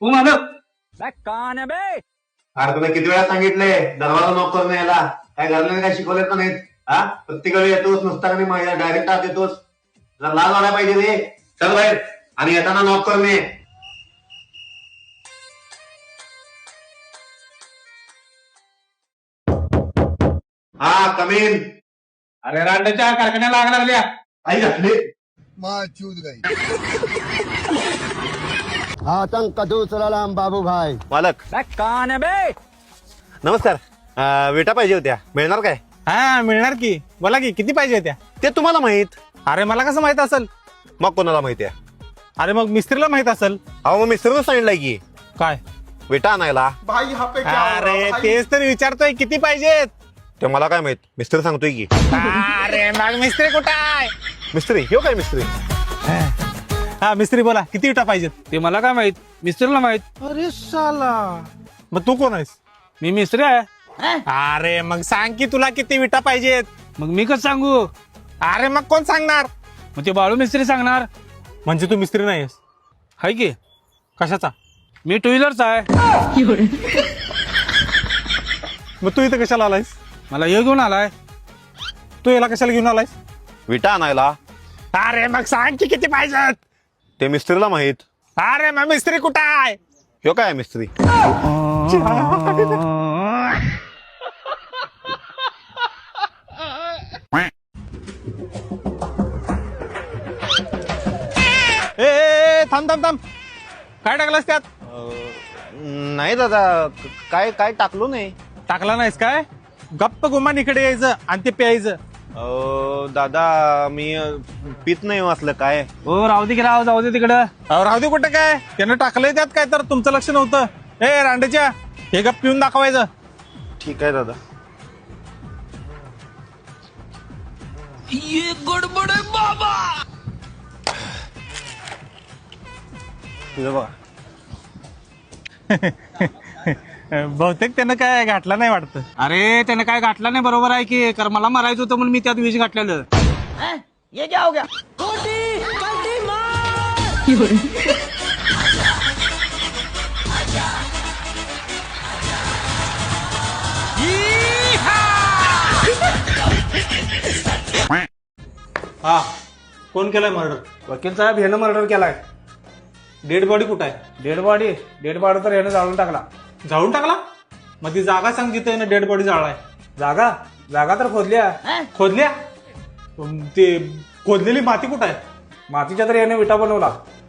तू माधव कौन है बे? अरे तुला किती वेळा सांगितलंय दरवाजा नॉक करून यायला. काय घरल्याने काय शिकवले का नाहीत? हा प्रत्येक वेळी येतोस नुसता नाही डायरेक्ट आत येतोस. जरा लाज वाढायला पाहिजे रे. चल बाहेर आणि येताना नॉक करून ये. हा कमीन. अरे रांडच्या कारखान्याला आग लागल्या. आई घातली. माँ चूत गई। आतंक का दूसरा नाम बाबू भाई। मालक कौन है बे? नमस्कार. विटा पाहिजे होत्या, मिळणार काय? हा मिळणार की. बोला की किती पाहिजे त्या? ते तुम्हाला माहित. अरे मला कसं माहित असेल? मग कोणाला माहिती आहे? अरे मग मिस्त्रीला माहित असेल. अहो मग मिस्त्रीनं सांगितलंय की काय? विटा आणायला. अरे तेच तर विचारतोय किती पाहिजेत. ते मला काय माहित, मिस्त्री सांगतोय की. अरे मग मिस्त्री कुठं आहे? मिस्त्री ह्यो काय मिस्त्री? हा मिस्त्री बोला किती विटा पाहिजेत? ते मला काय माहित, मिस्त्रीला माहित. अरे साला, मग तू कोण आहेस? मी मिस्त्री आहे. अरे मग सांग की तुला किती विटा पाहिजेत. मग मी कसं सांगू? अरे मग कोण सांगणार? मग ते बाळू मिस्त्री सांगणार. म्हणजे तू मिस्त्री नाहीस? हाय की, कशाचा? मी टू व्हीलरचा आहे. मग तू इथं कशाला आलायस? मला हे घेऊन आलाय. तू याला कशाला घेऊन आलायस? विटा आणायला. अरे मग सांग की किती पाहिजेत. ते मिस्त्रीला माहित. अरे मग मिस्त्री कुठं आहे? ह्यो काय मिस्त्री? ए थांब थांब थांब, काय टाकलंस त्यात? नाही दादा, काय काय टाकलो नाही. टाकला नाहीस काय? गप्प गुमान इकडे यायचं आणि ते प्यायचं. दादा मी पित नाही वाचलं काय. हो राहू दे की राव, जाऊ दे तिकडं. अहो, राहू दे कुठं काय, त्यानं टाकलंय त्यात काय तर तुमचं लक्ष नव्हतं. ए रांडेच्या, हे गप पिऊन दाखवायचं. ठीक आहे दादा. तुझं बघा. बहुतेक त्यानं काय घातलं नाही वाटतं. अरे त्याने काय घातलं नाही, बरोबर आहे की. कारण मला मारायचं होतं म्हणून मी त्यात विष घातलेलं. ये क्या हो गया? हा, कोण केलाय मर्डर? वकील साहेब ह्यानं मर्डर केलाय. डेड बॉडी कुठं आहे? डेड बॉडी तर ह्यानं जाळून टाकला. जाळून टाकला? मग ती जागा सांग जिथे यानं डेड बॉडी जाळलाय. जागा तर खोदल्या. खोदल्या? ते खोदलेली माती कुठं आहे? मातीच्या तर याने विटा बनवला.